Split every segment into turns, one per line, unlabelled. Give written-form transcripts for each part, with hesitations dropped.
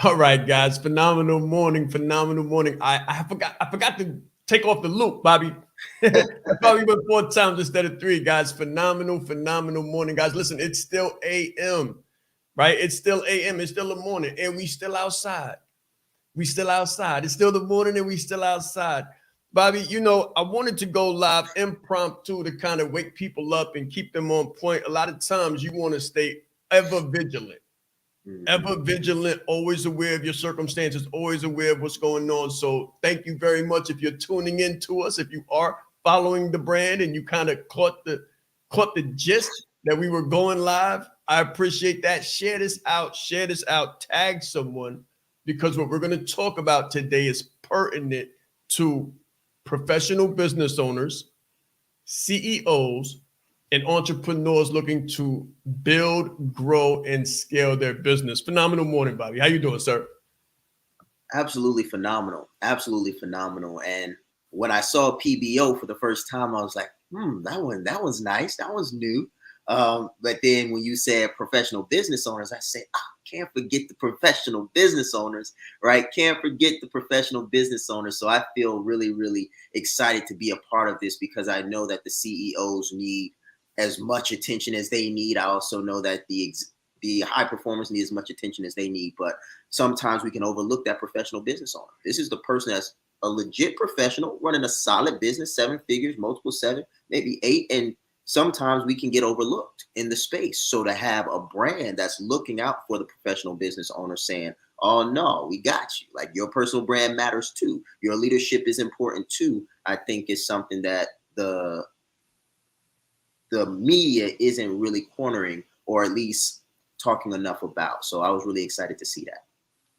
All right, guys. Phenomenal morning. Phenomenal morning. I forgot to take off the loop, Bobby. I probably went 4 times instead of 3, guys. Phenomenal morning, guys. Listen, it's still AM, right? It's still AM. It's still the morning, and we still outside. We still outside. It's still the morning, and we still outside. Bobby, I wanted to go live impromptu to kind of wake people up and keep them on point. A lot of times, you want to stay ever vigilant. Ever vigilant, always aware of your circumstances, always aware of what's going on. So thank you very much if you're tuning in to us, if you are following the brand and you kind of caught the gist that we were going live. I appreciate that. Share this out, tag someone, because what we're going to talk about today is pertinent to professional business owners, CEOs, and entrepreneurs looking to build, grow, and scale their business. Phenomenal morning, Bobby. How you doing, sir?
Absolutely phenomenal. Absolutely phenomenal. And when I saw PBO for the first time, I was like, that one's nice. That one's new. But then when you said professional business owners, I said, can't forget the professional business owners, right? Can't forget the professional business owners. So I feel really, really excited to be a part of this because I know that the CEOs need as much attention as they need. I also know that the high performers need as much attention as they need, but sometimes we can overlook that professional business owner. This is the person that's a legit professional running a solid business, 7 figures, multiple 7, maybe 8. And sometimes we can get overlooked in the space. So to have a brand that's looking out for the professional business owner saying, oh no, we got you. Like your personal brand matters too. Your leadership is important too. I think is something that the media isn't really cornering or at least talking enough about. So I was really excited to see that.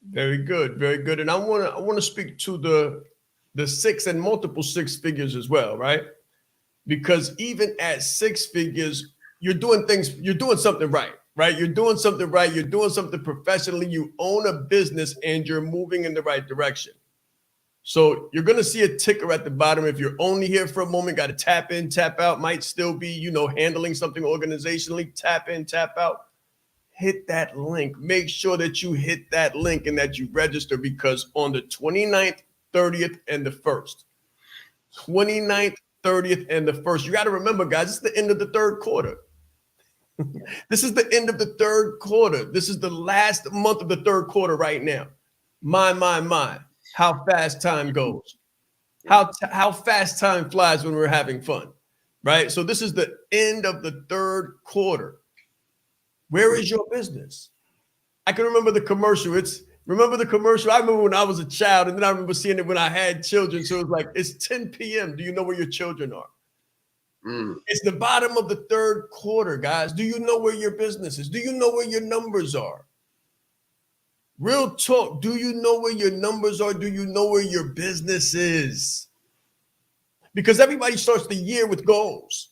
Very good, very good. And I want to speak to the 6 and multiple 6 figures as well, right? Because even at 6 figures, you're doing something right, right? You're doing something right. You're doing something professionally. You own a business and you're moving in the right direction. So you're going to see a ticker at the bottom. If you're only here for a moment, got to tap in, tap out, might still be, handling something organizationally, tap in, tap out. Hit that link. Make sure that you hit that link and that you register, because on the 29th, 30th, and the 1st, 29th, 30th, and the 1st, you got to remember, guys, it's the end of the third quarter. This is the end of the third quarter. This is the last month of the third quarter right now. My, how fast time goes. How fast time flies when we're having fun, right? So this is the end of the third quarter. Where is your business? I can remember the commercial. Remember the commercial? I remember when I was a child, and then I remember seeing it when I had children. So it was like, it's 10 p.m. Do you know where your children are? It's the bottom of the third quarter, guys. Do you know where your business is? Do you know where your numbers are? Real talk. Do you know where your numbers are? Do you know where your business is? Because everybody starts the year with goals.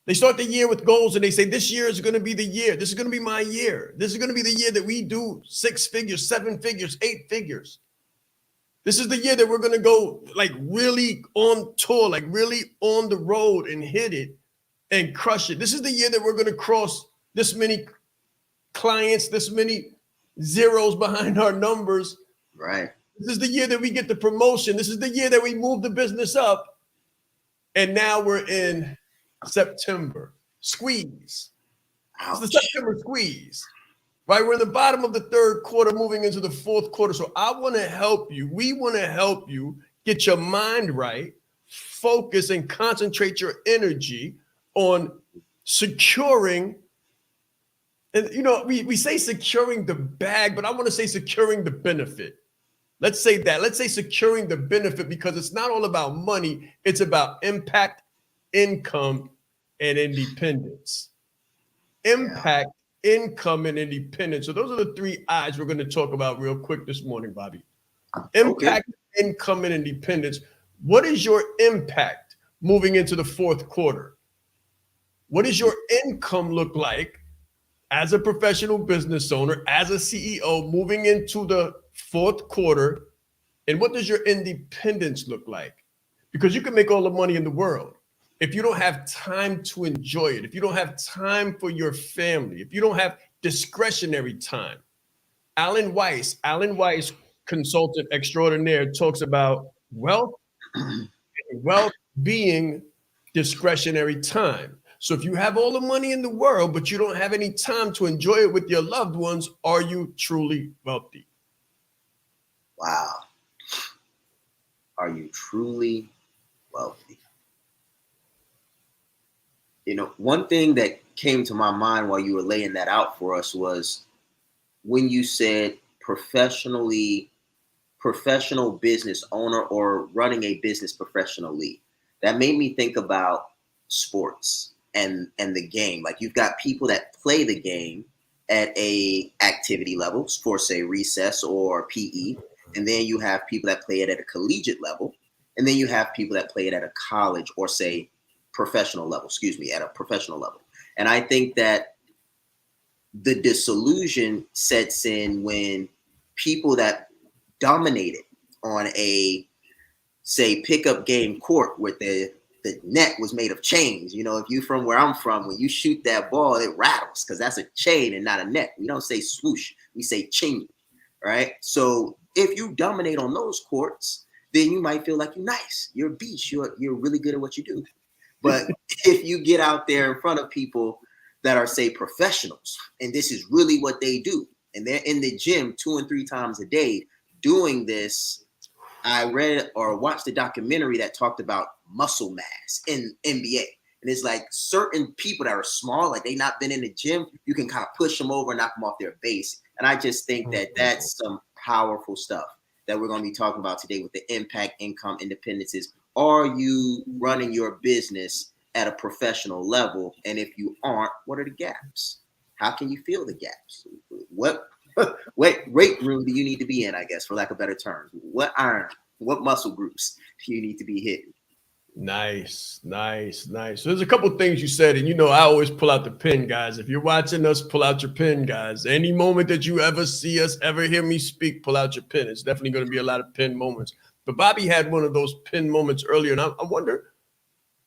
They start the year with goals and they say, this year is going to be the year. This is going to be my year. This is going to be the year that we do 6 figures, 7 figures, 8 figures. This is the year that we're going to go like really on tour, like really on the road and hit it and crush it. This is the year that we're going to cross this many clients, this many zeros behind our numbers.
Right.
This is the year that we get the promotion. This is the year that we move the business up. And now we're in September. Squeeze. Ouch. It's the September squeeze. Right? We're in the bottom of the third quarter, moving into the fourth quarter. So I want to help you. We want to help you get your mind right, focus and concentrate your energy on securing. And, we say securing the bag, but I want to say securing the benefit. Let's say that. Let's say securing the benefit, because it's not all about money. It's about impact, income, and independence. Impact, income, and independence. So those are the 3 I's we're going to talk about real quick this morning, Bobby. Impact, income, and independence. What is your impact moving into the fourth quarter? What does your income look like as a professional business owner, as a CEO moving into the fourth quarter? And what does your independence look like? Because you can make all the money in the world. If you don't have time to enjoy it, if you don't have time for your family, if you don't have discretionary time Alan Weiss, consultant extraordinaire, talks about wealth being discretionary time. So if you have all the money in the world, but you don't have any time to enjoy it with your loved ones, are you truly wealthy?
Wow. Are you truly wealthy? You know, one thing that came to my mind while you were laying that out for us was when you said professional business owner or running a business professionally. That made me think about sports and the game. Like you've got people that play the game at a activity level for say recess or PE, and then you have people that play it at a collegiate level, and then you have people that play it at a college or say professional level, excuse me, at a professional level. And I think that the disillusion sets in when people that dominated on a say pickup game court where the net was made of chains. You know, if you from where I'm from, when you shoot that ball, it rattles because that's a chain and not a net. We don't say swoosh, we say ching, right? So if you dominate on those courts, then you might feel like you're nice, you're a beast, you're really good at what you do. But if you get out there in front of people that are say professionals, and this is really what they do, and they're in the gym 2 and 3 times a day doing this. I read or watched a documentary that talked about muscle mass in NBA. And it's like certain people that are small, like they not been in the gym, you can kind of push them over and knock them off their base. And I just think that that's some powerful stuff that we're going to be talking about today with the impact, income, independences. Are you running your business at a professional level? And if you aren't, what are the gaps? How can you fill the gaps? What weight room do you need to be in, I guess, for lack of better terms? What muscle groups do you need to be hitting?
Nice. So there's a couple things you said, and you know I always pull out the pen, guys. If you're watching us, pull out your pen, guys. Any moment that you ever see us, ever hear me speak, pull out your pen. It's definitely going to be a lot of pen moments. But Bobby had one of those pen moments earlier, and I wonder,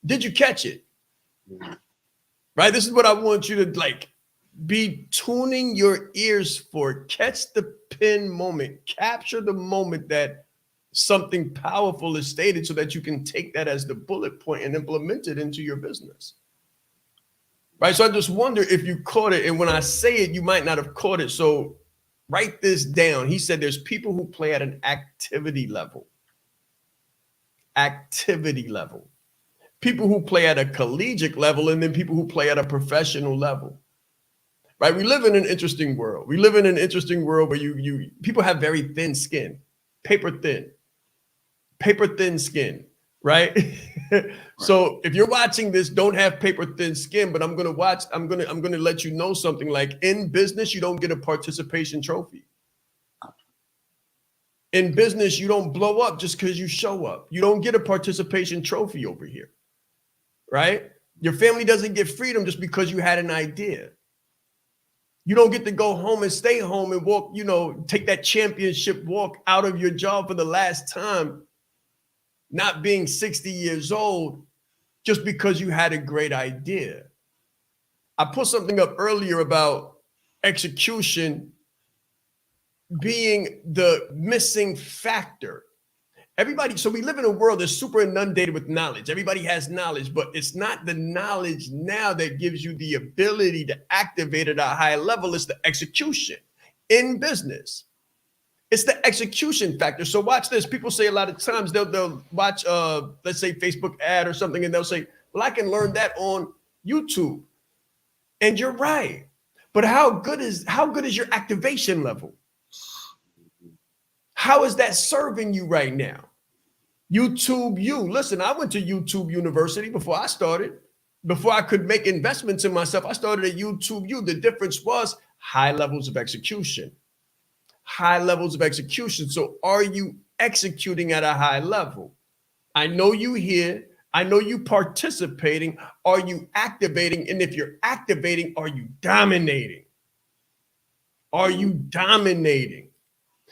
did you catch it? Right? This is what I want you to like be tuning your ears for. Catch the pin moment. Capture the moment that something powerful is stated so that you can take that as the bullet point and implement it into your business. Right? So I just wonder if you caught it. And when I say it, you might not have caught it. So write this down. He said there's people who play at an activity level. Activity level. People who play at a collegiate level, and then people who play at a professional level. Right? We live in an interesting world. We live in an interesting world where people have very thin skin, paper thin skin, right? So if you're watching this, don't have paper thin skin, but I'm going to let you know something. Like in business, you don't get a participation trophy. In business, you don't blow up just because you show up. You don't get a participation trophy over here, right? Your family doesn't get freedom just because you had an idea. You don't get to go home and stay home and walk, take that championship walk out of your job for the last time, not being 60 years old just because you had a great idea. I put something up earlier about execution being the missing factor. So we live in a world that's super inundated with knowledge. Everybody has knowledge, but it's not the knowledge now that gives you the ability to activate at a high level. It's the execution in business. It's the execution factor. So watch this. People say a lot of times they'll watch, let's say Facebook ad or something, and they'll say, well, I can learn that on YouTube. And you're right. But how good is your activation level? How is that serving you right now? YouTube U. Listen, I went to YouTube University before I started. Before I could make investments in myself, I started at YouTube U. The difference was high levels of execution. High levels of execution. So are you executing at a high level? I know you here. I know you participating. Are you activating? And if you're activating, are you dominating? Are you dominating?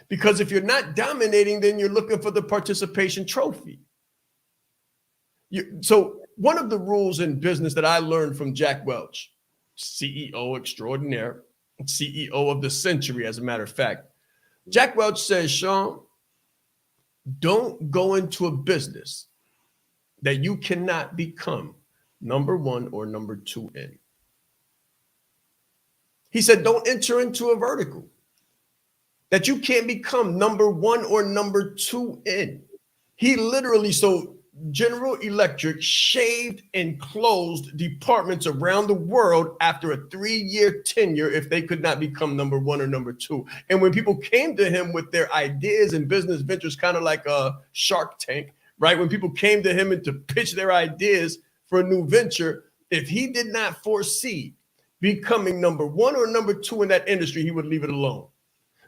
Because if you're not dominating, then you're looking for the participation trophy. So one of the rules in business that I learned from Jack Welch, CEO extraordinaire, CEO of the century, as a matter of fact, Jack Welch says, Sean, don't go into a business that you cannot become number one or number two in. He said, don't enter into a vertical that you can't become number one or number two in. He literally, so General Electric shaved and closed departments around the world after a 3-year tenure if they could not become number one or number two. And when people came to him with their ideas and business ventures, kind of like a Shark Tank, right? When people came to him and to pitch their ideas for a new venture, if he did not foresee becoming number one or number two in that industry, he would leave it alone.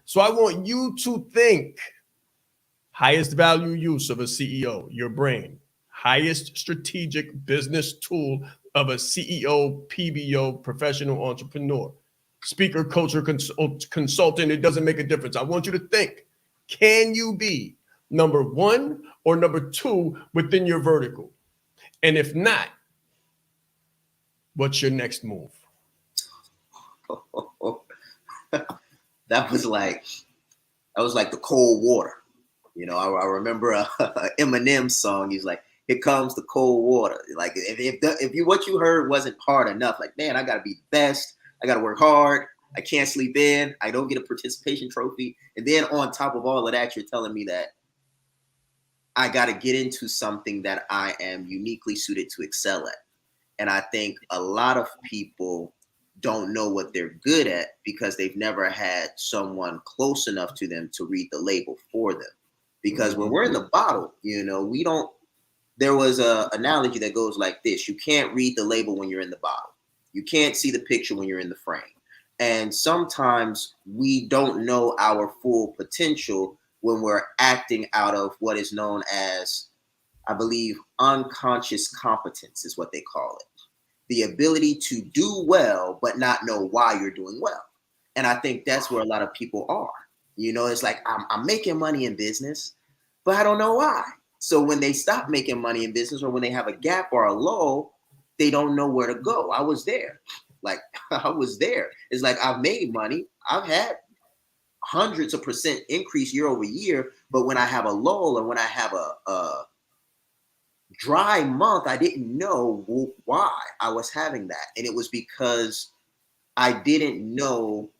So I want you to think highest value use of a CEO, your brain, highest strategic business tool of a CEO, PBO, professional entrepreneur, speaker, coach, or consultant. It doesn't make a difference. I want you to think, can you be number one or number two within your vertical? And if not, what's your next move?
That was like the cold water. You know, I remember a Eminem song. He's like, "Here comes the cold water." Like, if what you heard wasn't hard enough, like, man, I got to be the best. I got to work hard. I can't sleep in. I don't get a participation trophy. And then on top of all of that, you're telling me that I got to get into something that I am uniquely suited to excel at. And I think a lot of people don't know what they're good at because they've never had someone close enough to them to read the label for them. Because when we're in the bottle, you know, we don't, there was a analogy that goes like this. You can't read the label when you're in the bottle. You can't see the picture when you're in the frame. And sometimes we don't know our full potential when we're acting out of what is known as, I believe, unconscious competence is what they call it. The ability to do well, but not know why you're doing well. And I think that's where a lot of people are. You know, it's like, I'm making money in business, but I don't know why. So when they stop making money in business or when they have a gap or a lull, they don't know where to go. I was there. Like, I was there. It's like, I've made money. I've had hundreds of percent increase year over year. But when I have a lull or when I have a dry month, I didn't know why I was having that. And it was because I didn't know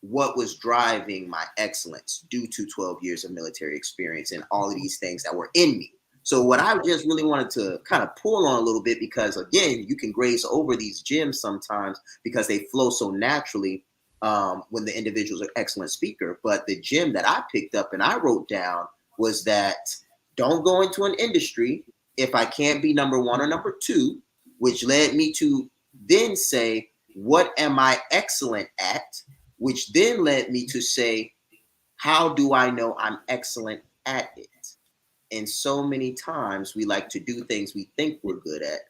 what was driving my excellence due to 12 years of military experience and all of these things that were in me. So what I just really wanted to kind of pull on a little bit, because again, you can graze over these gems sometimes because they flow so naturally when the individual's an excellent speaker. But the gem that I picked up and I wrote down was that don't go into an industry if I can't be number one or number two, which led me to then say, what am I excellent at? Which then led me to say, how do I know I'm excellent at it? And so many times we like to do things we think we're good at,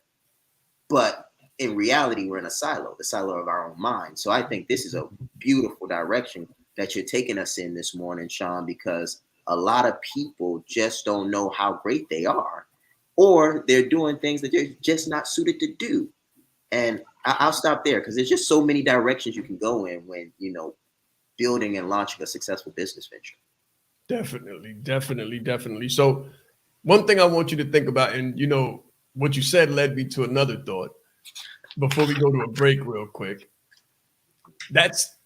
but in reality, we're in a silo, the silo of our own mind. So I think this is a beautiful direction that you're taking us in this morning, Sean, because a lot of people just don't know how great they are, or they're doing things that they're just not suited to do. And I'll stop there because there's just so many directions you can go in when, you know, building and launching a successful business venture.
Definitely. So one thing I want you to think about, and you know, what you said led me to another thought before we go to a break real quick. That's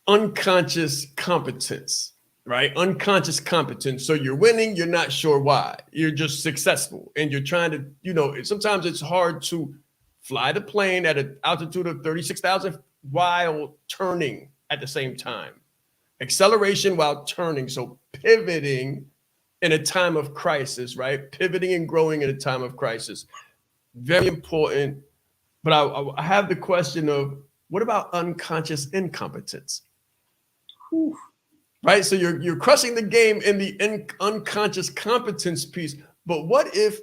unconscious competence, right? Unconscious competence. So you're winning, you're not sure why. You're just successful and you're trying to, you know, sometimes it's hard to fly the plane at an altitude of 36,000 while turning at the same time. Acceleration while turning. So pivoting in a time of crisis, right? Pivoting and growing in a time of crisis. Very important. But I have the question of, what about unconscious incompetence?
Whew.
Right? So you're crushing the game in the unconscious competence piece. But what if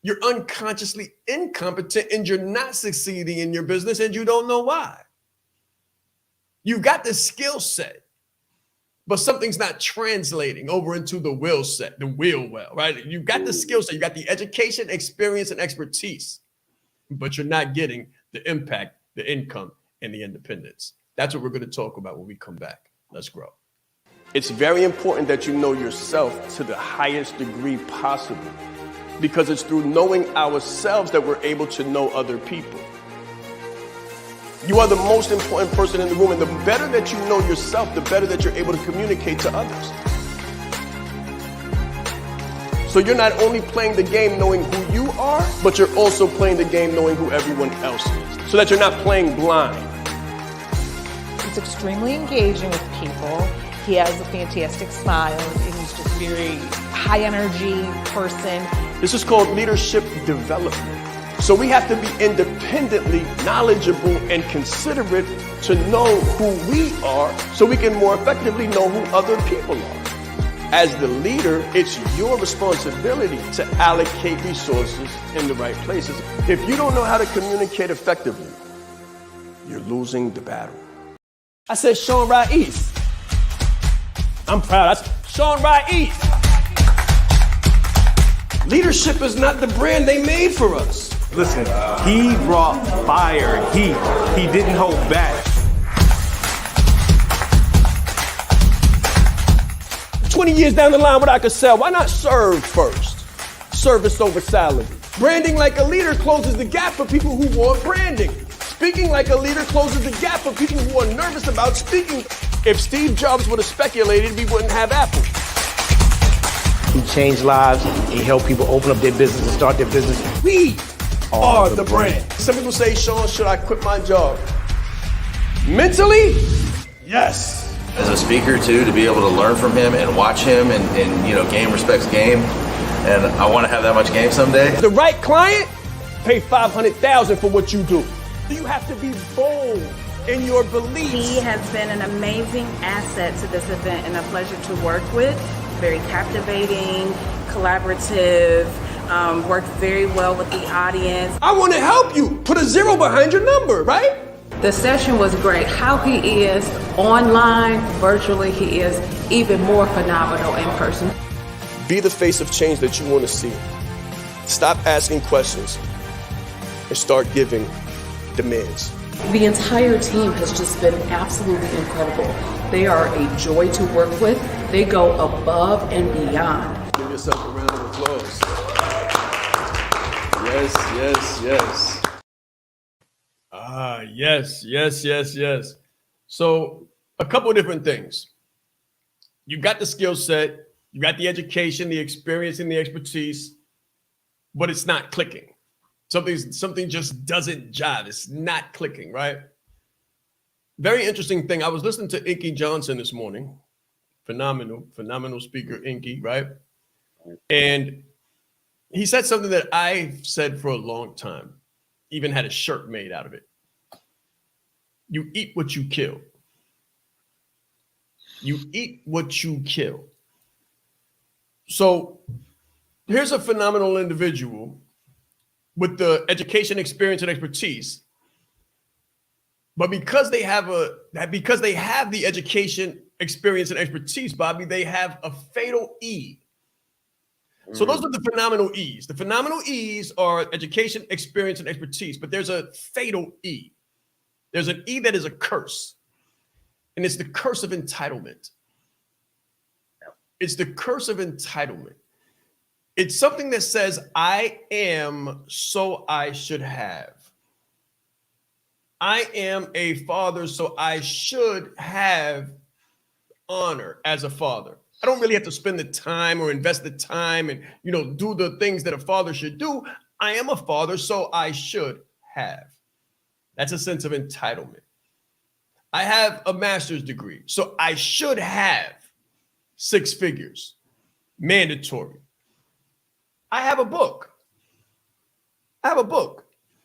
you're unconsciously incompetent and you're not succeeding in your business and you don't know why? You've got the skill set, but something's not translating over into the will set, the wheel well, right? You've got the skill set, you got the education, experience, and expertise, but you're not getting the impact, the income, and the independence. That's what we're going to talk about when we come back. Let's grow. It's very important that you know yourself to the highest degree possible, because it's through knowing ourselves that we're able to know other people. You are the most important person in the room, and the better that you know yourself, the better that you're able to communicate to others. So you're not only playing the game knowing who you are, but you're also playing the game knowing who everyone else is, so that you're not playing blind.
He's extremely engaging with people. He has a fantastic smile, and he's just a very high energy person.
This is called leadership development. So we have to be independently knowledgeable and considerate to know who we are, so we can more effectively know who other people are. As the leader, it's your responsibility to allocate resources in the right places. If you don't know how to communicate effectively, you're losing the battle. I said Sean Ra'is. I'm proud. That's Sean Ra'is. Leadership is not the brand they made for us.
Listen, he brought fire, heat. He didn't hold back.
20 years down the line, what I could sell, why not serve first? Service over salary. Branding like a leader closes the gap for people who want branding. Speaking like a leader closes the gap for people who are nervous about speaking. If Steve Jobs would have speculated, we wouldn't have Apple.
He changed lives. He helped people open up their business and start their business.
We are the brand. Some people say, Sean, should I quit my job? Mentally, yes.
As a speaker too, to be able to learn from him and watch him and you know, game respects game. And I want to have that much game someday.
The right client, pay $500,000 for what you do. You have to be bold in your beliefs.
He has been an amazing asset to this event and a pleasure to work with. Very captivating, collaborative, worked very well with the audience.
I want to help you. Put a 0 behind your number, right?
The session was great. How he is online, virtually, he is even more phenomenal in person.
Be the face of change that you want to see. Stop asking questions and start giving demands.
The entire team has just been absolutely incredible. They are a joy to work with. They go above and beyond.
Give yourself a round of applause. Yes, yes, yes. Yes. So a couple of different things. You got the skill set, you got the education, the experience, and the expertise, but it's not clicking. Something just doesn't jive. It's not clicking, right? Very interesting thing. I was listening to Inky Johnson this morning. Phenomenal speaker, Inky, right? And he said something that I've said for a long time, even had a shirt made out of it. You eat what you kill. You eat what you kill. So here's a phenomenal individual with the education, experience, and expertise. But because they have the education, experience, and expertise, Bobby, they have a fatal E. So those are the phenomenal E's. The phenomenal E's are education, experience, and expertise, but there's a fatal E. There's an E that is a curse, and it's the curse of entitlement. It's the curse of entitlement. It's something that says, I am, so I should have. I am a father, so I should have honor as a father. I don't really have to spend the time or invest the time and, do the things that a father should do. I am a father, so I should have. That's a sense of entitlement. I have a master's degree, so I should have 6 figures, mandatory. I have a book.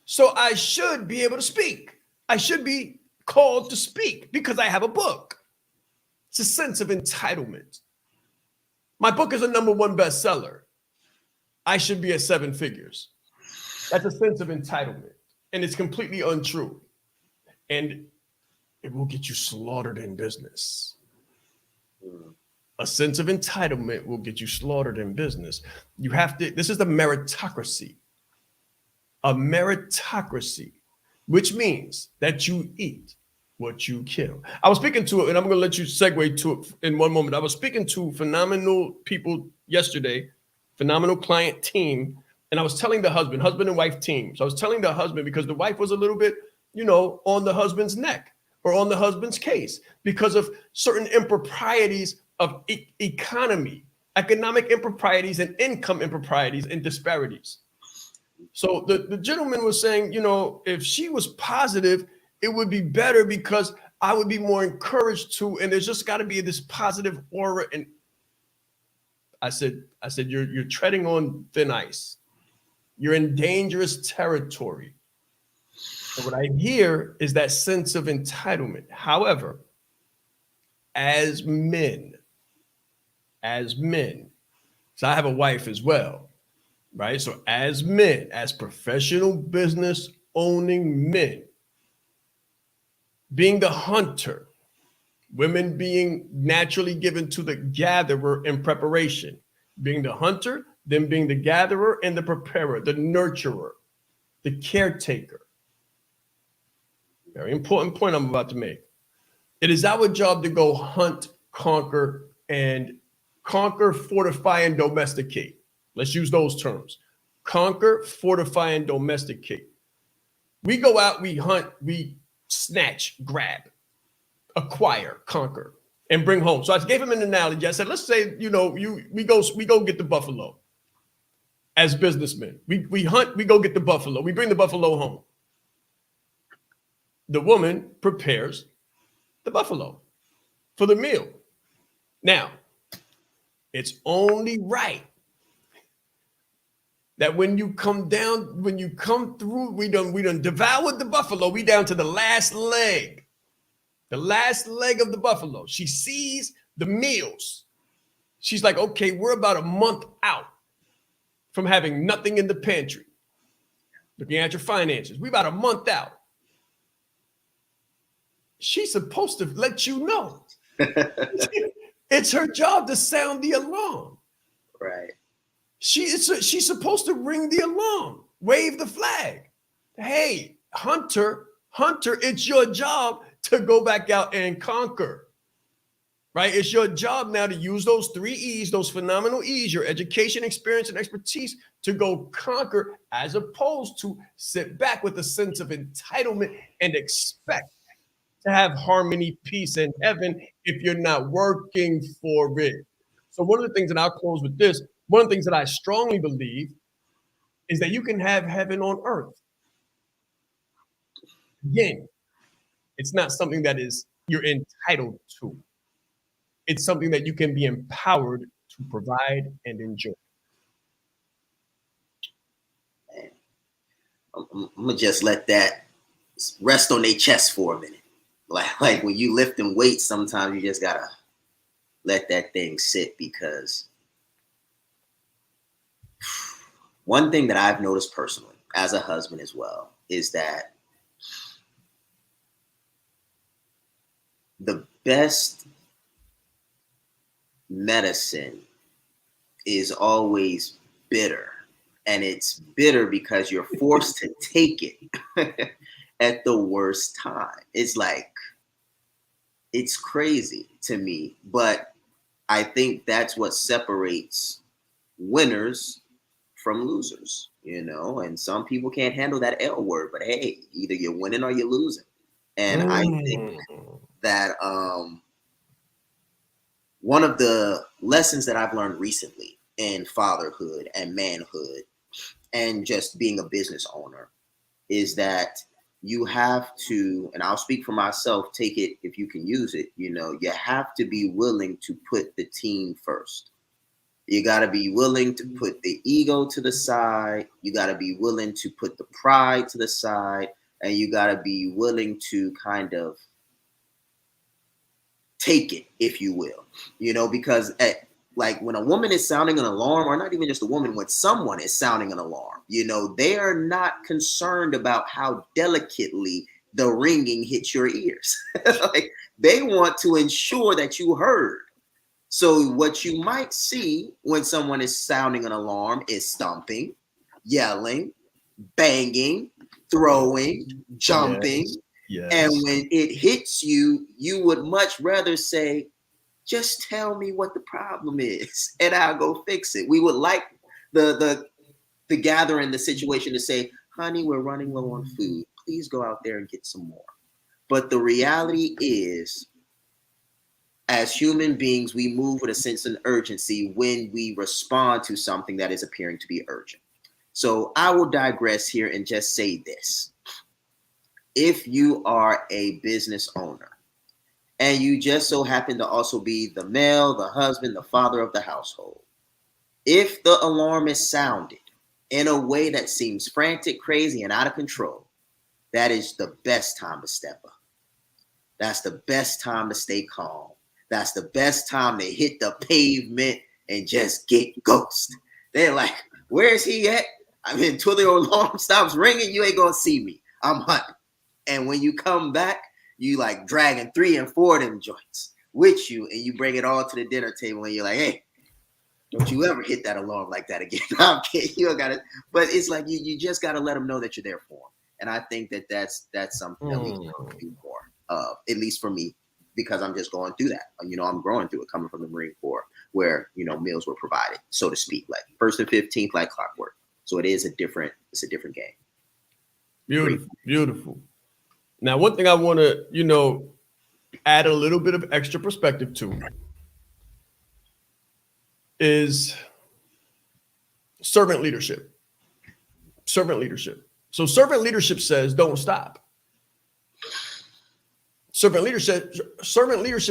So I should be able to speak. I should be called to speak because I have a book. It's a sense of entitlement. My book is a #1 bestseller. I should be at 7 figures. That's a sense of entitlement. And it's completely untrue. And it will get you slaughtered in business. A sense of entitlement will get you slaughtered in business. This is the meritocracy. A meritocracy, which means that you eat what you kill. I was speaking to it, and I'm going to let you segue to it in one moment. I was speaking to phenomenal people yesterday, phenomenal client team, and I was telling the husband and wife team. So I was telling the husband because the wife was a little bit, on the husband's neck or on the husband's case because of certain improprieties of economic improprieties and income improprieties and disparities. So the gentleman was saying, if she was positive, it would be better because I would be more encouraged to, and there's just got to be this positive aura. And I said, you're treading on thin ice. You're in dangerous territory. And what I hear is that sense of entitlement. However, as men, so I have a wife as well, right? So as men, as professional business owning men, being the hunter, women being naturally given to the gatherer in preparation, being the hunter, then being the gatherer and the preparer, the nurturer, the caretaker. Very important point I'm about to make. It is our job to go hunt, conquer, fortify, and domesticate. Let's use those terms. Conquer, fortify, and domesticate. We go out, we hunt, we snatch, grab, acquire, conquer, and bring home. So I gave him an analogy. I said, let's say, we go get the buffalo as businessmen. We hunt, we go get the buffalo. We bring the buffalo home. The woman prepares the buffalo for the meal. Now, it's only right that when you come through, we done devoured the buffalo. We down to the last leg of the buffalo. She sees the meals. She's like, okay, we're about a month out from having nothing in the pantry. Looking at your finances, we're about a month out. She's supposed to let you know. It's her job to sound the alarm.
Right.
She's supposed to ring the alarm, wave the flag. Hey, hunter, it's your job to go back out and conquer. Right? It's your job now to use those 3 E's, those phenomenal E's, your education, experience, and expertise to go conquer, as opposed to sit back with a sense of entitlement and expect to have harmony, peace, and heaven if you're not working for it. So one of the things, and I'll close with this, one of the things that I strongly believe is that you can have heaven on earth. Again, it's not something that you're entitled to. It's something that you can be empowered to provide and enjoy.
I'm gonna just let that rest on their chest for a minute. Like when you lifting weights, sometimes you just gotta let that thing sit, because one thing that I've noticed personally as a husband as well is that the best medicine is always bitter. And it's bitter because you're forced to take it at the worst time. It's like, it's crazy to me, but I think that's what separates winners from losers, and some people can't handle that L word, but hey, either you're winning or you're losing. And I think that one of the lessons that I've learned recently in fatherhood and manhood and just being a business owner is that you have to, and I'll speak for myself, take it if you can use it, you have to be willing to put the team first. You got to be willing to put the ego to the side. You got to be willing to put the pride to the side. And you got to be willing to kind of take it, if you will, because like when a woman is sounding an alarm, or not even just a woman, when someone is sounding an alarm, they are not concerned about how delicately the ringing hits your ears. Like they want to ensure that you heard. So what you might see when someone is sounding an alarm is stomping, yelling, banging, throwing, jumping,
Yes.
And when it hits you, you would much rather say, just tell me what the problem is and I'll go fix it. We would like the gather in the situation to say, honey, we're running low on food. Please go out there and get some more. But the reality is, as human beings, we move with a sense of urgency when we respond to something that is appearing to be urgent. So I will digress here and just say this. If you are a business owner and you just so happen to also be the male, the husband, the father of the household, if the alarm is sounded in a way that seems frantic, crazy, and out of control, that is the best time to step up. That's the best time to stay calm. That's the best time to hit the pavement and just get ghost. They're like, where's he at? I mean, until the alarm stops ringing, you ain't gonna see me. I'm hunting. And when you come back, you like dragging 3 and 4 of them joints with you, and you bring it all to the dinner table, and you're like, hey, don't you ever hit that alarm like that again. I'm kidding. You don't gotta, but it's like you just gotta let them know that you're there for them. And I think that's something that we can do more of, at least for me, because I'm just going through that. You know, I'm growing through it, coming from the Marine Corps, where, you know, meals were provided, so to speak, like 1st and 15th, like clockwork. So it's a different game.
Beautiful, beautiful. Now, one thing I want to, you know, add a little bit of extra perspective to is servant leadership. Servant leadership. So servant leadership says, don't stop. Servant leadership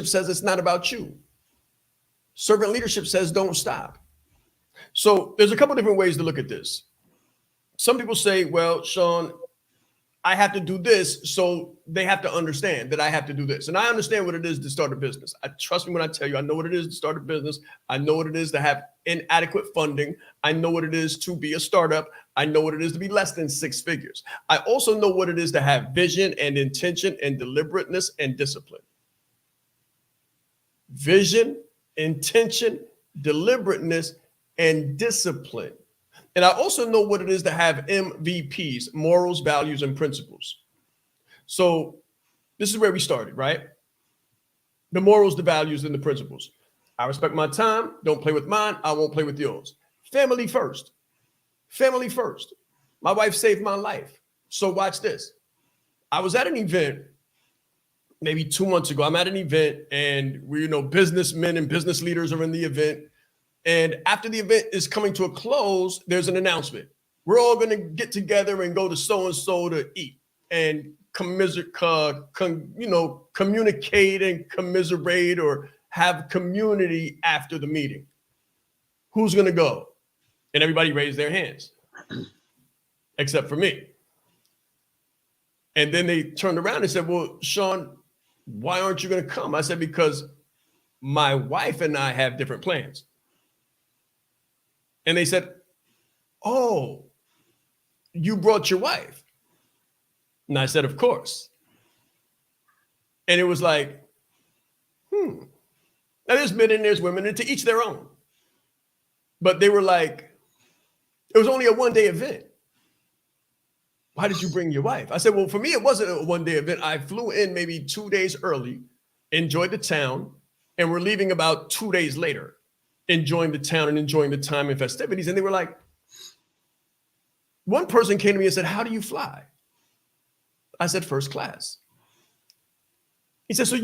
says it's not about you. Servant leadership says, don't stop. So there's a couple different ways to look at this. Some people say, well, Sean, I have to do this, so they have to understand that I have to do this. And I understand what it is to start a business. Trust me when I tell you, I know what it is to start a business. I know what it is to have inadequate funding. I know what it is to be a startup. I know what it is to be less than 6 figures. I also know what it is to have vision and intention and deliberateness and discipline. Vision, intention, deliberateness, and discipline. And I also know what it is to have MVPs, morals, values, and principles. So this is where we started, right? The morals, the values, and the principles. I respect my time. Don't play with mine. I won't play with yours. Family first. Family first. My wife saved my life. So watch this. I was at an event maybe 2 months ago. I'm at an event and we, you know, businessmen and business leaders are in the event. And after the event is coming to a close, there's an announcement. We're all going to get together and go to so-and-so to eat and communicate and commiserate or have community after the meeting. Who's going to go? And everybody raised their hands, except for me. And then they turned around and said, well, Sean, why aren't you going to come? I said, because my wife and I have different plans. And they said, oh, you brought your wife? And I said, of course. And it was like, Now there's men and there's women, and to each their own. But they were like, it was only a one-day event. Why did you bring your wife? I said, well, for me, it wasn't a one-day event. I flew in maybe 2 days early, enjoyed the town, and we're leaving about 2 days later, enjoying the town and enjoying the time and festivities. And they were like, one person came to me and said, how do you fly? I said, first class. He said, so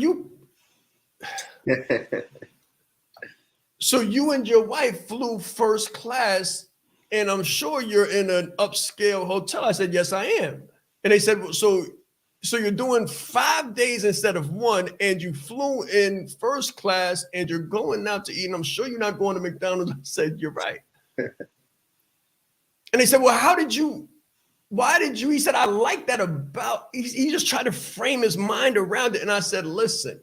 you and your wife flew first class, and I'm sure you're in an upscale hotel. I said, yes, I am. And they said, well, so you're doing 5 days instead of 1, and you flew in first class, and you're going out to eat, and I'm sure you're not going to McDonald's. I said, you're right. And they said, well, why did you? He said, I like that about, he just tried to frame his mind around it. And I said, listen,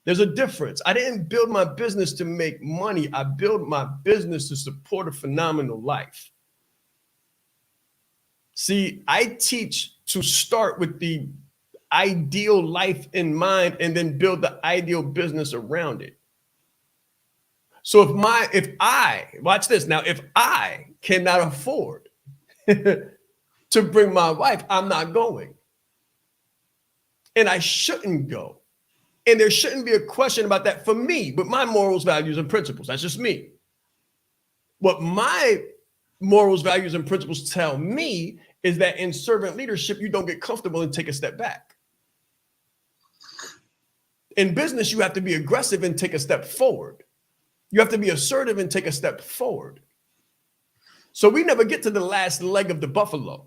there's a difference. I didn't build my business to make money. I built my business to support a phenomenal life. See, I teach to start with the ideal life in mind and then build the ideal business around it. So if I watch this now, if I cannot afford to bring my wife, I'm not going. and I shouldn't go. And there shouldn't be a question about that for me, but my morals, values, and principles. That's just me. What my morals, values, and principles tell me is that in servant leadership, you don't get comfortable and take a step back. In business, you have to be aggressive and take a step forward. You have to be assertive and take a step forward. So we never get to the last leg of the buffalo.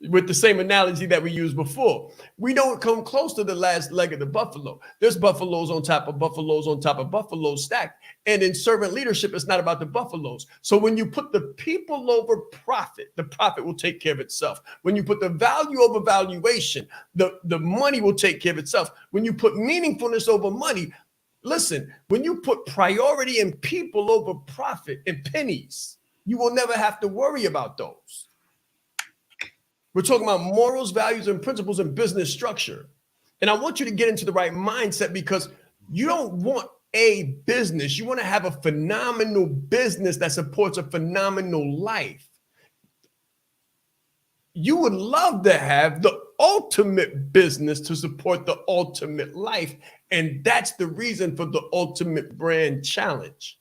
With the same analogy that we used before. We don't come close to the last leg of the buffalo. There's buffaloes on top of buffaloes on top of buffaloes stacked. And in servant leadership, it's not about the buffaloes. So when you put the people over profit, the profit will take care of itself. When you put the value over valuation, the money will take care of itself. When you put meaningfulness over money, listen, when you put priority in people over profit and pennies, you will never have to worry about those. We're talking about morals, values, and principles in business structure. And I want you to get into the right mindset because you don't want a business. You want to have a phenomenal business that supports a phenomenal life. You would love to have the ultimate business to support the ultimate life. And that's the reason for the ultimate brand challenge.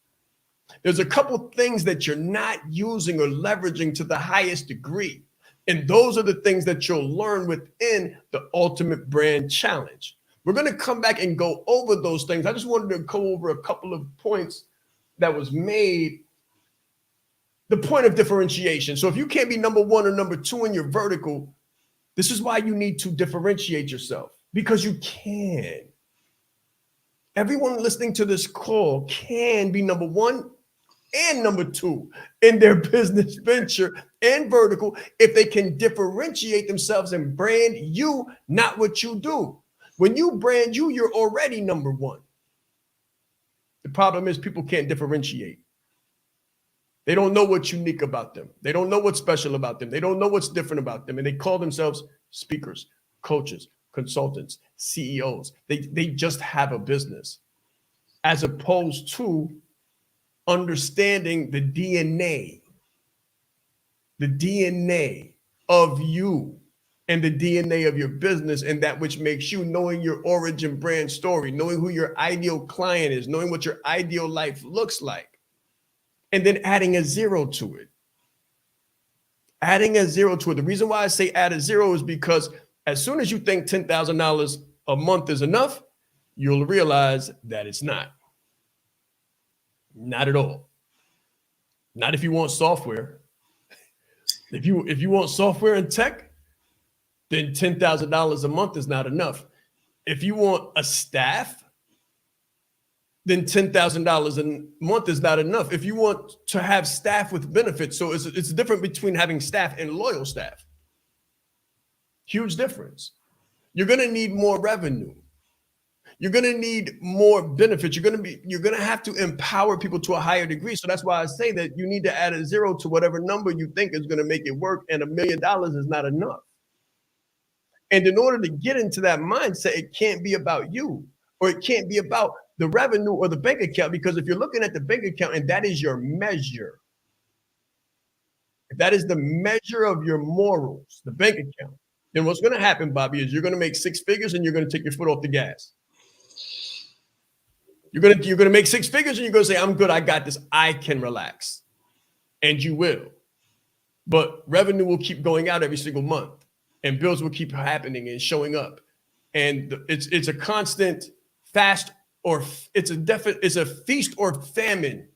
There's a couple things that you're not using or leveraging to the highest degree. And those are the things that you'll learn within the Ultimate Brand Challenge. We're going to come back and go over those things. I just wanted to go over a couple of points that was made. The point of differentiation. So if you can't be number one or number two in your vertical, this is why you need to differentiate yourself, because you can. Everyone listening to this call can be number one and number two in their business venture and vertical if they can differentiate themselves and brand you, not what you do. When you brand you, you're already number one. The problem is people can't differentiate. They don't know what's unique about them. They don't know what's special about them. They don't know what's different about them. And they call themselves speakers, coaches, consultants, CEOs. They just have a business, as opposed to understanding the DNA of you and the DNA of your business, and that which makes you, knowing your origin brand story, knowing who your ideal client is, knowing what your ideal life looks like, and then adding a zero to it. Adding a zero to it. The reason why I say add a zero is because as soon as you think $10,000 a month is enough, you'll realize that it's not. Not at all. Not if you want software. If you want software and tech, then $10,000 a month is not enough. If you want a staff, then $10,000 a month is not enough. If you want to have staff with benefits, so it's different between having staff and loyal staff. Huge difference. You're going to need more revenue. You're going to need more benefits. You're going to have to empower people to a higher degree. So that's why I say that you need to add a zero to whatever number you think is going to make it work. And $1 million is not enough. And in order to get into that mindset, it can't be about you, or it can't be about the revenue or the bank account. Because if you're looking at the bank account and that is your measure, if that is the measure of your morals, the bank account, then what's going to happen, Bobby, is you're going to make six figures and you're going to take your foot off the gas. You're going to make six figures and you're going to say, I'm good, I got this, I can relax. And you will. But revenue will keep going out every single month, and bills will keep happening and showing up. And it's a constant fast, or it's a feast or famine.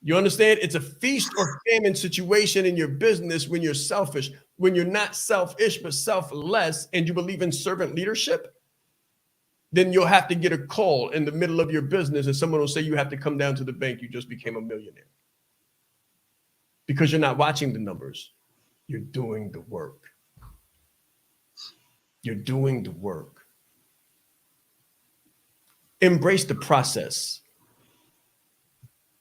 You understand? It's a feast or famine situation in your business when you're selfish. When you're not selfish but selfless and you believe in servant leadership, then you'll have to get a call in the middle of your business and someone will say you have to come down to the bank. You just became a millionaire. Because you're not watching the numbers. You're doing the work. You're doing the work. Embrace the process.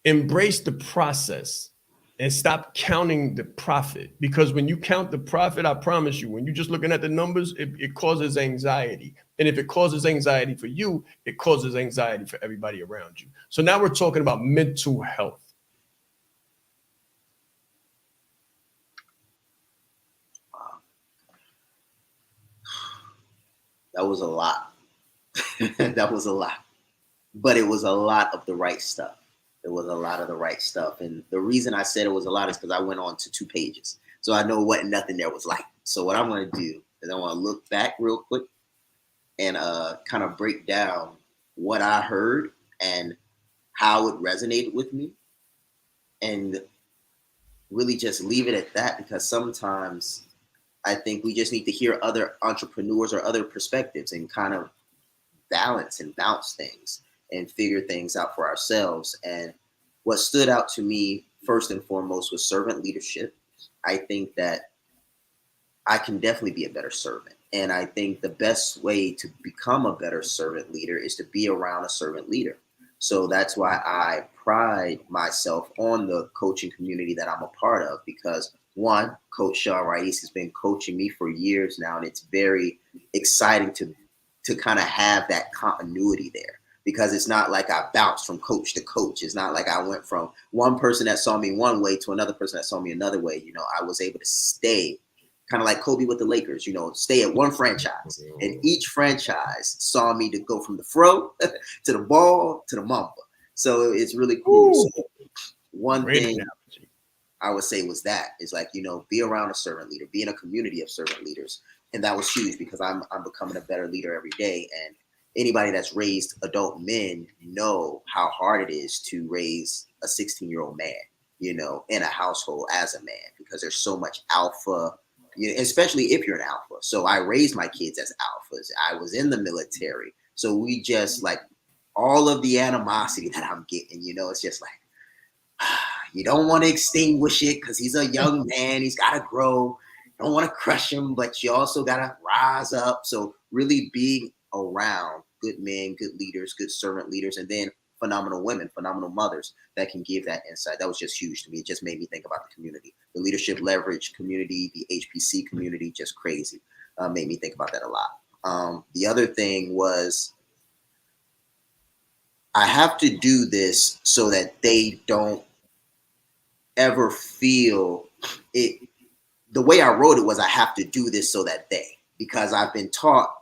Embrace the process and stop counting the profit. Because when you count the profit, I promise you, when you're just looking at the numbers, it causes anxiety. And if it causes anxiety for you, it causes anxiety for everybody around you. So now we're talking about mental health.
That was a lot. That was a lot. But it was a lot of the right stuff. It was a lot of the right stuff. And the reason I said it was a lot is because I went on to 2 pages. So I know what nothing there was like. So what I'm going to do is I want to look back real quick and kind of break down what I heard and how it resonated with me, and really just leave it at that, because sometimes I think we just need to hear other entrepreneurs or other perspectives and kind of balance and bounce things and figure things out for ourselves. And what stood out to me first and foremost was servant leadership. I think that I can definitely be a better servant. And I think the best way to become a better servant leader is to be around a servant leader. So that's why I pride myself on the coaching community that I'm a part of, because one, Coach Shaw Rais has been coaching me for years now, and it's very exciting to kind of have that continuity there, because it's not like I bounced from coach to coach. It's not like I went from one person that saw me one way to another person that saw me another way. You know, I was able to stay kind of like Kobe with the Lakers, you know, stay at one franchise, and each franchise saw me to go from the fro to the ball to the mamba. So it's really cool. So one
Great
thing
analogy.
I would say was that is like, you know, be around a servant leader, be in a community of servant leaders. And that was huge, because I'm becoming a better leader every day. And anybody that's raised adult men know how hard it is to raise a 16-year-old man, you know, in a household as a man, because there's so much alpha, you know, especially if you're an alpha. So I raised my kids as alphas. I was in the military. So we just like all of the animosity that I'm getting, you know, it's just like, you don't want to extinguish it because he's a young man. He's got to grow. You don't want to crush him, but you also got to rise up. So really being around good men, good leaders, good servant leaders, and then phenomenal women, phenomenal mothers that can give that insight. That was just huge to me. It just made me think about the community, the leadership leverage community, the HPC community, just crazy. Made me think about that a lot. The other thing was, I have to do this so that they don't ever feel it. The way I wrote it was, I have to do this so that because I've been taught,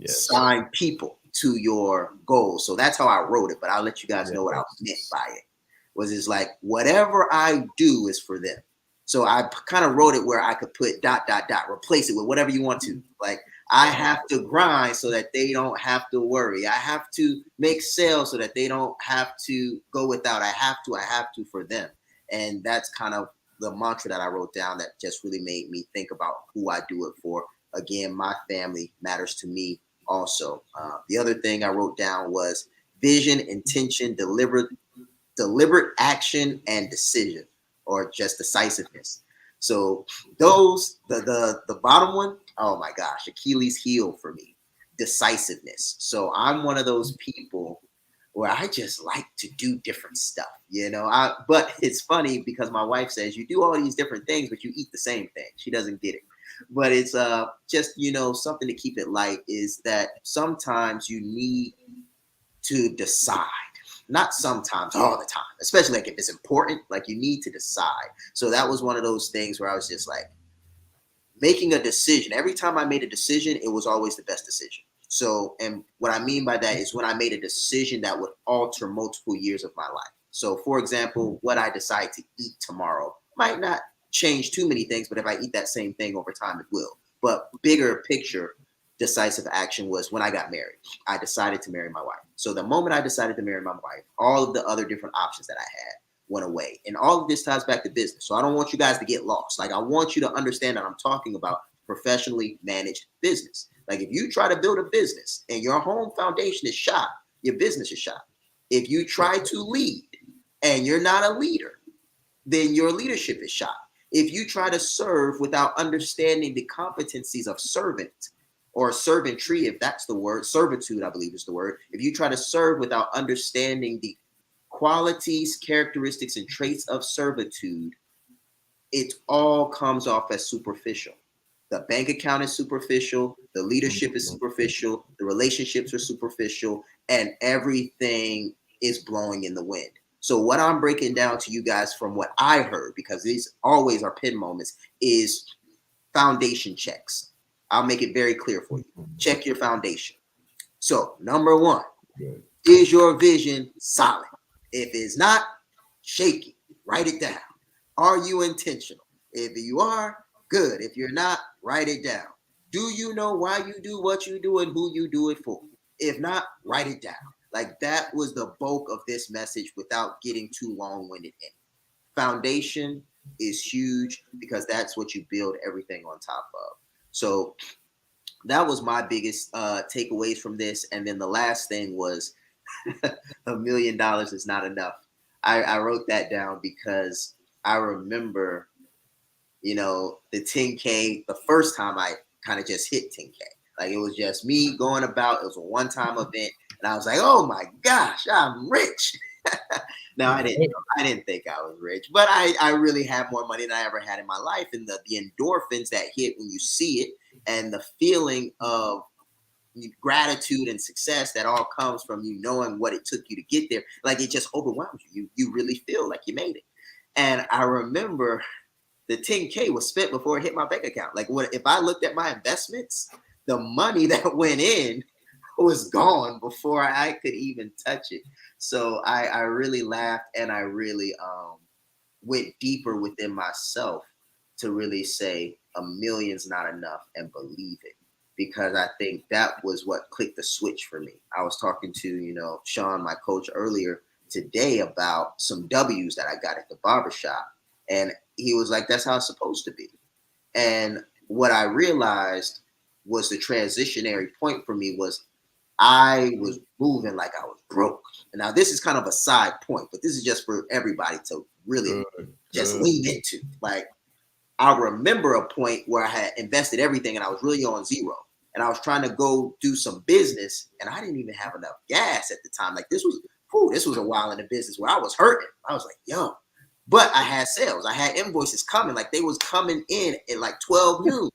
sign people to your goals. So that's how I wrote it. But I'll let you guys know what I meant by it. Was it's like, whatever I do is for them. So I kind of wrote it where I could put ... replace it with whatever you want to. Like, I have to grind so that they don't have to worry. I have to make sales so that they don't have to go without. I have to for them. And that's kind of the mantra that I wrote down that just really made me think about who I do it for. Again, my family matters to me also. The other thing I wrote down was vision, intention, deliberate action, and decision, or just decisiveness. So those, the bottom one, oh my gosh, Achilles heel for me, decisiveness. So I'm one of those people where I just like to do different stuff, you know. But it's funny because my wife says you do all these different things, but you eat the same thing. She doesn't get it. But it's just, you know, something to keep it light is that sometimes you need to decide. Not sometimes, all the time, especially like if it's important, like you need to decide. So that was one of those things where I was just like making a decision. Every time I made a decision, it was always the best decision. So, and what I mean by that is when I made a decision that would alter multiple years of my life. So for example, what I decide to eat tomorrow might not change too many things, but if I eat that same thing over time, it will. But bigger picture, decisive action was when I got married. I decided to marry my wife. So the moment I decided to marry my wife, all of the other different options that I had went away. And all of this ties back to business. So I don't want you guys to get lost. Like, I want you to understand that I'm talking about professionally managed business. Like, if you try to build a business and your home foundation is shot, your business is shot. If you try to lead and you're not a leader, then your leadership is shot. If you try to serve without understanding the competencies of servant or servantry, if that's the word, servitude, I believe is the word. If you try to serve without understanding the qualities, characteristics, and traits of servitude, it all comes off as superficial. The bank account is superficial, the leadership is superficial, the relationships are superficial, and everything is blowing in the wind. So what I'm breaking down to you guys from what I heard, because these always are pin moments, is foundation checks. I'll make it very clear for you. Check your foundation. So, number one,
Good.
is your vision solid? If it's not, shaky. Write it down. Are you intentional? If you are, good. If you're not, write it down. Do you know why you do what you do and who you do it for? If not, write it down. Like, that was the bulk of this message without getting too long-winded in it. Foundation is huge because that's what you build everything on top of. So that was my biggest takeaways from this. And then the last thing was $1 million is not enough. I wrote that down because I remember, you know, the 10K, the first time I kind of just hit 10K. Like, it was just me going about. It was a one-time event. And I was like, oh my gosh, I'm rich. No, I didn't think I was rich, but I really had more money than I ever had in my life. And the endorphins that hit when you see it and the feeling of gratitude and success that all comes from you knowing what it took you to get there, like, it just overwhelms you. You really feel like you made it. And I remember the 10K was spent before it hit my bank account. Like, if I looked at my investments, the money that went in was gone before I could even touch it. So I really laughed, and I really went deeper within myself to really say $1 million's not enough and believe it. Because I think that was what clicked the switch for me. I was talking to, you know, Sean, my coach, earlier today about some W's that I got at the barbershop. And he was like, that's how it's supposed to be. And what I realized was the transitionary point for me was I was moving like I was broke. And now this is kind of a side point, but this is just for everybody to really just lean into. Like, I remember a point where I had invested everything and I was really on zero. And I was trying to go do some business and I didn't even have enough gas at the time. Like, this was a while in the business where I was hurting. I was like, yo, but I had sales. I had invoices coming. Like, they was coming in at like 12 noon,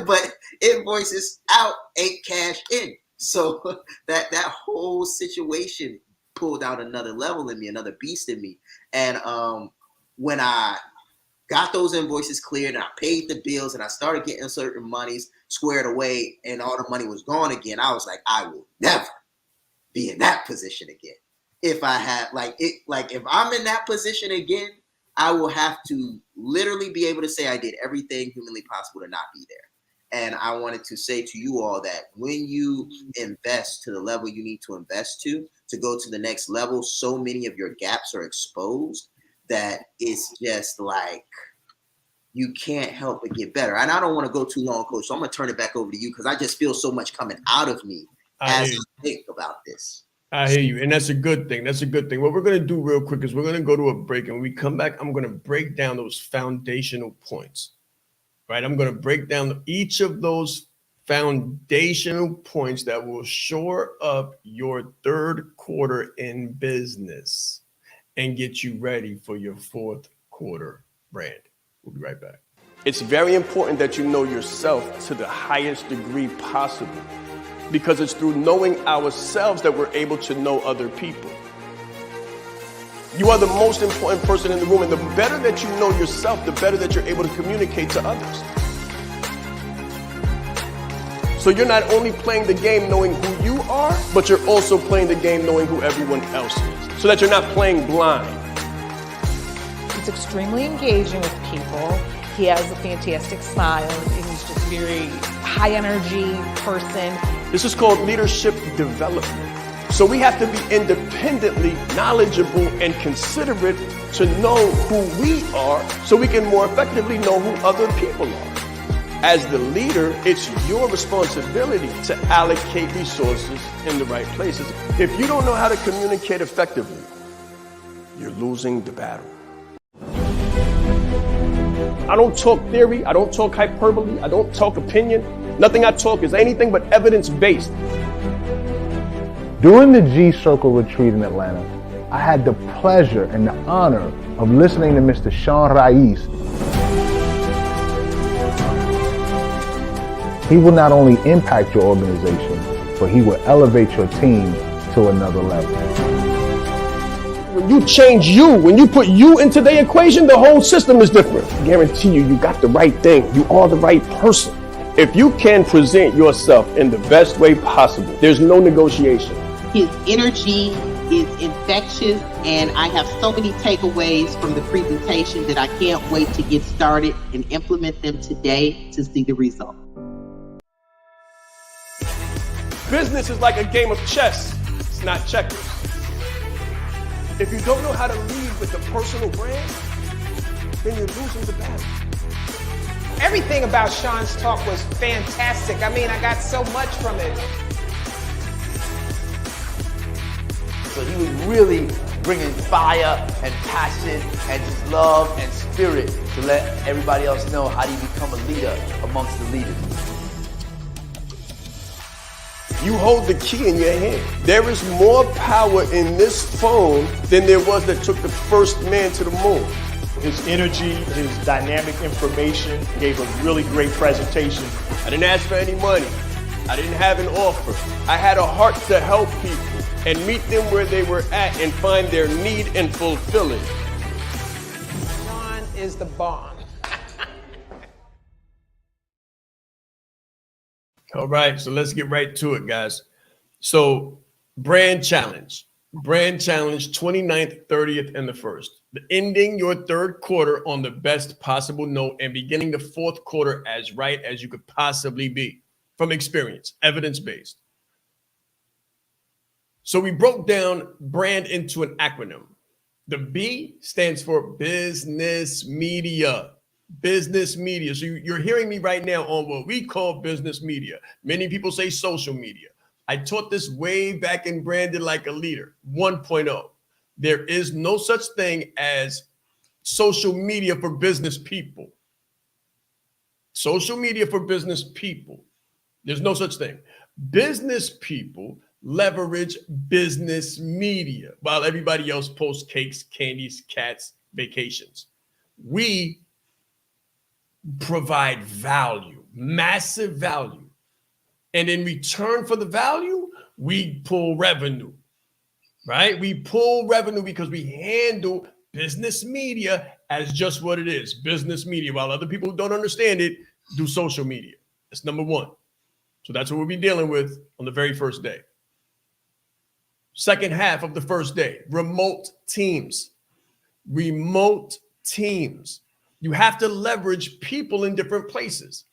but invoices out, ain't cash in. So that whole situation pulled out another level in me, another beast in me. And when I got those invoices cleared and I paid the bills and I started getting certain monies squared away and all the money was gone again, I was like, I will never be in that position again. If I had if I'm in that position again, I will have to literally be able to say I did everything humanly possible to not be there. And I wanted to say to you all that when you invest to the level you need to invest to go to the next level, so many of your gaps are exposed that it's just like you can't help but get better. And I don't want to go too long, Coach, so I'm going to turn it back over to you because I just feel so much coming out of me as I think about this.
I hear you. And that's a good thing. That's a good thing. What we're going to do real quick is we're going to go to a break. And when we come back, I'm going to break down those foundational points. Right? I'm going to break down each of those foundational points that will shore up your third quarter in business and get you ready for your fourth quarter brand. We'll be right back.
It's very important that you know yourself to the highest degree possible, because it's through knowing ourselves that we're able to know other people. You are the most important person in the room, and the better that you know yourself, the better that you're able to communicate to others. So you're not only playing the game knowing who you are, but you're also playing the game knowing who everyone else is, so that you're not playing blind.
He's extremely engaging with people. He has a fantastic smile, and he's just very high energy person.
This is called leadership development. So we have to be independently knowledgeable and considerate to know who we are so we can more effectively know who other people are. As the leader, it's your responsibility to allocate resources in the right places. If you don't know how to communicate effectively, you're losing the battle. I don't talk theory, I don't talk hyperbole, I don't talk opinion. Nothing I talk is anything but evidence-based.
During the G-Circle retreat in Atlanta, I had the pleasure and the honor of listening to Mr. Sean Raiz. He will not only impact your organization, but he will elevate your team to another level.
When you change you, when you put you into the equation, the whole system is different. I guarantee you, you got the right thing. You are the right person. If you can present yourself in the best way possible, there's no negotiation.
His energy is infectious, and I have so many takeaways from the presentation that I can't wait to get started and implement them today to see the result.
Business is like a game of chess. It's not checkers. If you don't know how to lead with a personal brand, then you're losing the battle.
Everything about Sean's talk was fantastic. I mean, I got so much from it.
So he was really bringing fire and passion and just love and spirit to let everybody else know how do you become a leader amongst the leaders.
You hold the key in your hand. There is more power in this phone than there was that took the first man to the moon.
His energy, his dynamic information, gave a really great presentation.
I didn't ask for any money. I didn't have an offer. I had a heart to help people and meet them where they were at and find their need and fulfill it.
Sean is the bomb.
All right, so let's get right to it, guys. So brand challenge 29th, 30th, and the 1st. Ending your third quarter on the best possible note and beginning the fourth quarter as right as you could possibly be from experience, evidence-based. So we broke down brand into an acronym. The B stands for business media. Business media. So you're hearing me right now on what we call business media. Many people say social media. I taught this way back in Branded Like a Leader 1.0. There is no such thing as social media for business people. Social media for business people. There's no such thing. Business people leverage business media while everybody else posts cakes, candies, cats, vacations. We provide value, massive value. And in return for the value, we pull revenue, right? We pull revenue because we handle business media as just what it is, business media, while other people who don't understand it do social media. That's number one. So that's what we'll be dealing with on the very first day. Second half of the first day, remote teams. Remote teams. You have to leverage people in different places.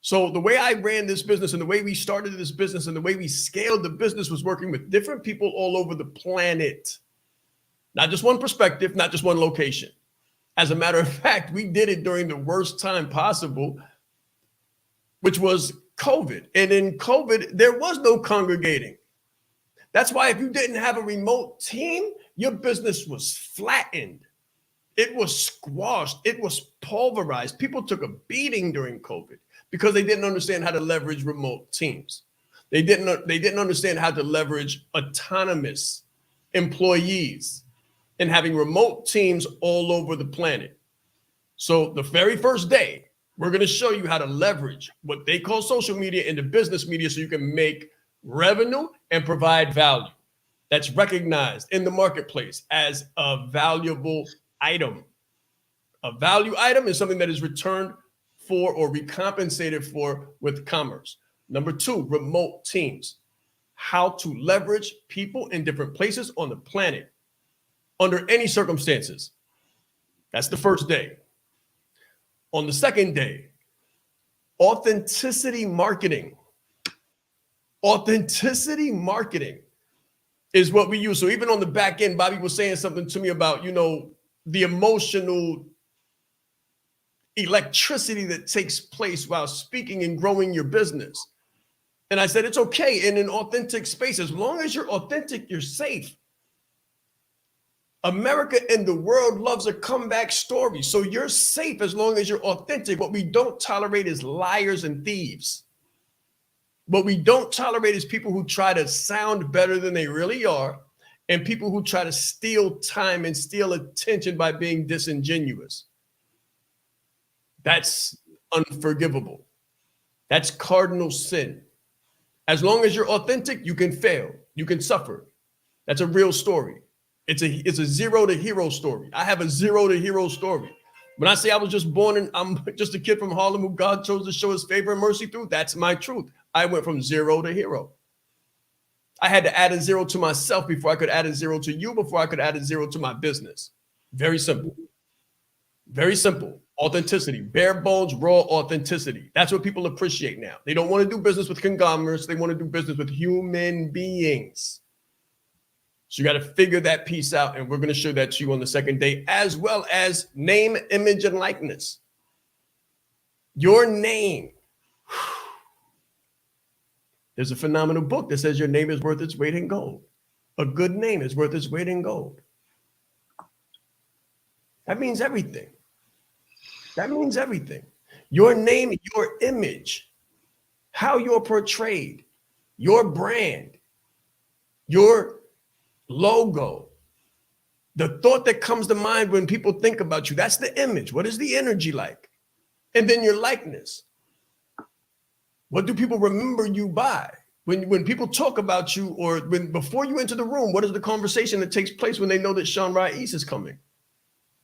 So the way I ran this business and the way we started this business and the way we scaled the business was working with different people all over the planet. Not just one perspective, not just one location. As a matter of fact, we did it during the worst time possible, which was COVID. And in COVID, there was no congregating. That's why if you didn't have a remote team, your business was flattened. It was squashed. It was pulverized. People took a beating during COVID because they didn't understand how to leverage remote teams. They didn't understand how to leverage autonomous employees and having remote teams all over the planet. So the very first day, we're going to show you how to leverage what they call social media into business media so you can make revenue and provide value that's recognized in the marketplace as a valuable item. A value item is something that is returned for or recompensated for with commerce. Number two, remote teams. How to leverage people in different places on the planet under any circumstances. That's the first day. On the second day, authenticity marketing. Authenticity marketing is what we use. So even on the back end, Bobby was saying something to me about, the emotional electricity that takes place while speaking and growing your business. And I said, it's okay in an authentic space. As long as you're authentic, you're safe. America and the world loves a comeback story. So you're safe as long as you're authentic. What we don't tolerate is liars and thieves. What we don't tolerate is people who try to sound better than they really are, and people who try to steal time and steal attention by being disingenuous. That's unforgivable. That's cardinal sin. As long as you're authentic, you can fail. You can suffer. That's a real story. It's a zero to hero story. I have a zero to hero story. When I say I was just born and I'm just a kid from Harlem who God chose to show his favor and mercy through, that's my truth. I went from 0 to hero. I had to add a 0 to myself before I could add a 0 to you, before I could add a 0 to my business. Very simple. Very simple. Authenticity, bare bones, raw authenticity. That's what people appreciate now. They don't want to do business with conglomerates. They want to do business with human beings. So you got to figure that piece out, and we're going to show that to you on the second day, as well as name, image, and likeness. Your name. There's a phenomenal book that says your name is worth its weight in gold. A good name is worth its weight in gold. That means everything. That means everything. Your name, your image, how you're portrayed, your brand, your logo, the thought that comes to mind when people think about you, that's the image. What is the energy like? And then your likeness. What do people remember you by? When people talk about you, or when before you enter the room, what is the conversation that takes place when they know that Sean Rais is coming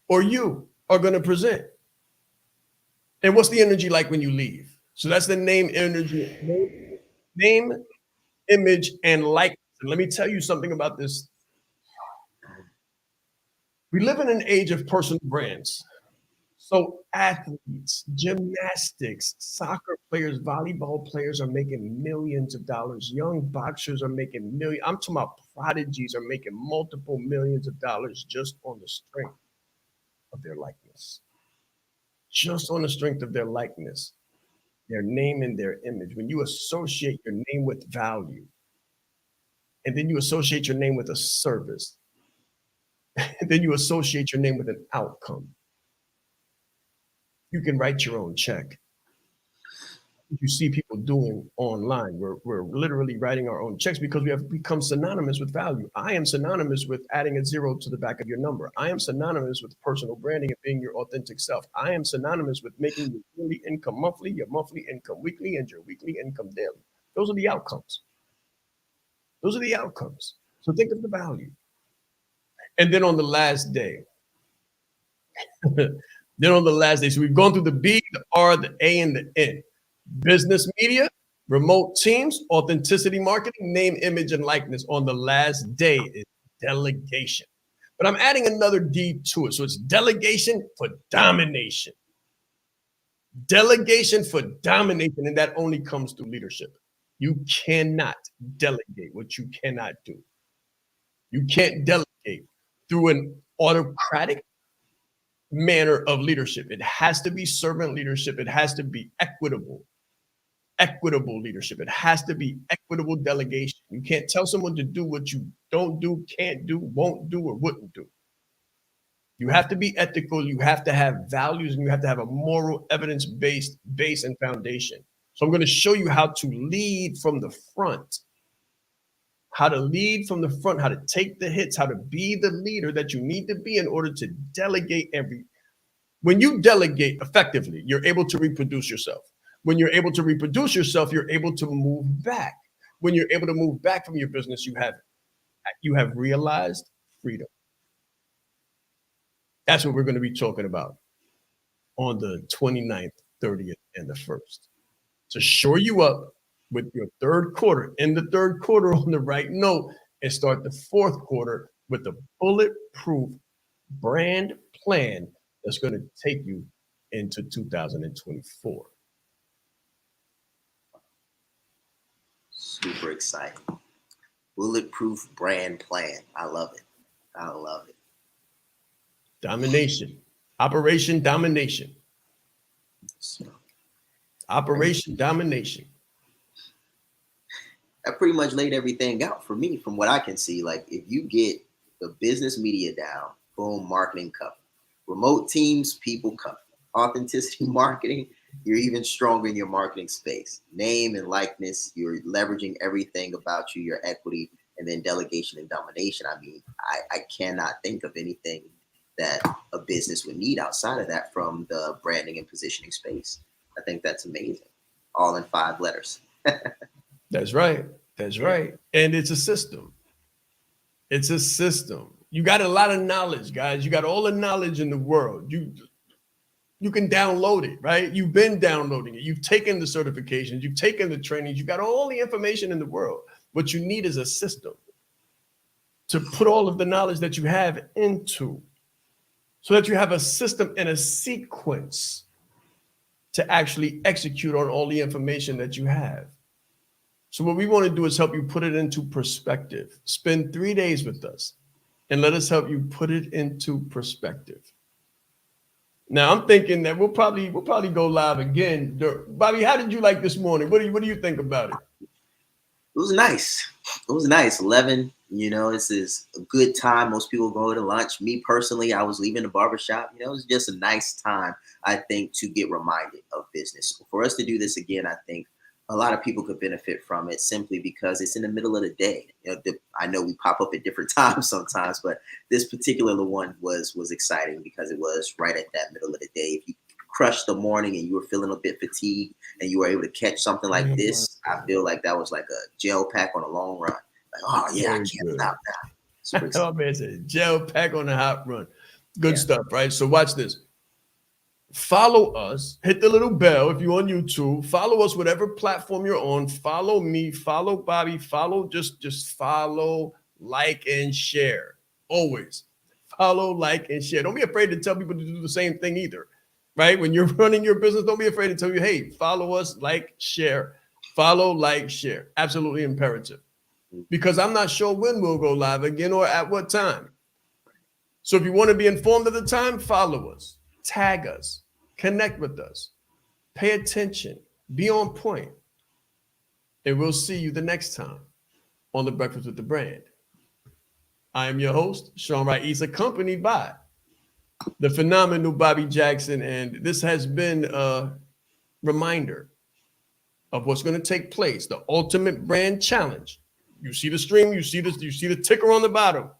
or you are going to present? And what's the energy like when you leave? So that's the name, energy, name, image, and likeness. And let me tell you something about this. We live in an age of personal brands. So athletes, gymnastics, soccer players, volleyball players are making millions of dollars. Young boxers are making millions. I'm talking about prodigies are making multiple millions of dollars just on the strength of their likeness. Just on the strength of their likeness, their name and their image. When you associate your name with value, and then you associate your name with a service, and then you associate your name with an outcome, you can write your own check. You see people doing online. We're literally writing our own checks because we have become synonymous with value. I am synonymous with adding a 0 to the back of your number. I am synonymous with personal branding and being your authentic self. I am synonymous with making your yearly income monthly, your monthly income weekly, and your weekly income daily. Those are the outcomes. Those are the outcomes. So think of the value. And then on the last day, so we've gone through the B, the R, the A, and the N. Business media, remote teams, authenticity marketing, name, image, and likeness. On the last day is delegation. But I'm adding another D to it. So it's delegation for domination. Delegation for domination, and that only comes through leadership. You cannot delegate what you cannot do. You can't delegate through an autocratic manner of leadership. It has to be servant leadership. It has to be equitable leadership. It has to be equitable delegation. You can't tell someone to do what you don't do, can't do, won't do, or wouldn't do. You have to be ethical. You have to have values, and you have to have a moral, evidence-based base and foundation. So I'm going to show you how to lead from the front. How to lead from the front, how to take the hits, how to be the leader that you need to be in order to delegate When you delegate effectively, you're able to reproduce yourself. When you're able to reproduce yourself, you're able to move back. When you're able to move back from your business, you have realized freedom. That's what we're going to be talking about on the 29th, 30th, and the 1st. To shore you up with your third quarter, in the third quarter on the right note, and start the fourth quarter with a bulletproof brand plan that's going to take you into 2024.
Super exciting. Bulletproof brand plan. I love it. I love it.
Domination. Operation Domination. Operation Domination.
That pretty much laid everything out for me from what I can see. Like, if you get the business media down, boom, marketing covered. Remote teams, people covered. Authenticity marketing, you're even stronger in your marketing space. Name and likeness, you're leveraging everything about you, your equity, and then delegation and domination. I mean, I cannot think of anything that a business would need outside of that from the branding and positioning space. I think that's amazing. All in 5 letters.
That's right. That's right. And it's a system. You got a lot of knowledge, guys. You got all the knowledge in the world. you can download it, right? You've been downloading it. You've taken the certifications. You've taken the trainings. You got all the information in the world. What you need is a system to put all of the knowledge that you have into, so that you have a system and a sequence to actually execute on all the information that you have. So what we want to do is help you put it into perspective. Spend 3 days with us and let us help you put it into perspective. Now I'm thinking that we'll probably go live again. Bobby, how did you like this morning? What do you think about it?
It was nice. It was nice. 11, this is a good time. Most people go to lunch. Me personally, I was leaving the barbershop. It was just a nice time, I think, to get reminded of business. For us to do this again, I think a lot of people could benefit from it simply because it's in the middle of the day. I know we pop up at different times sometimes, but this particular one was exciting because it was right at that middle of the day. If you crushed the morning and you were feeling a bit fatigued and you were able to catch something like this, I feel like that was like a gel pack on a long run. Like, oh yeah, I can't stop now. Super exciting.
Oh man, it's a gel pack on a hot run. Good stuff, right? So watch this. Follow us, hit the little bell if you're on YouTube, follow us, whatever platform you're on, follow me, follow Bobby, just follow, like, and share. Always follow, like, and share. Don't be afraid to tell people to do the same thing either, right? When you're running your business, don't be afraid to tell you, hey, follow us, like, share, follow, like, share. Absolutely imperative, because I'm not sure when we'll go live again or at what time. So if you want to be informed of the time, follow us. Tag us, connect with us, pay attention, be on point, and we'll see you the next time on The Breakfast with the Brand. I am your host, Sean Wright, accompanied by the phenomenal Bobby Jackson, and this has been a reminder of what's going to take place, the Ultimate Brand Challenge. You see the stream, you see the ticker on the bottom.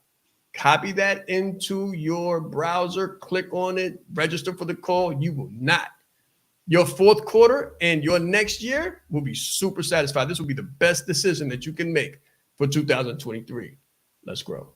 Copy that into your browser, click on it, register for the call. You will not. Your fourth quarter and your next year will be super satisfied. This will be the best decision that you can make for 2023. Let's grow.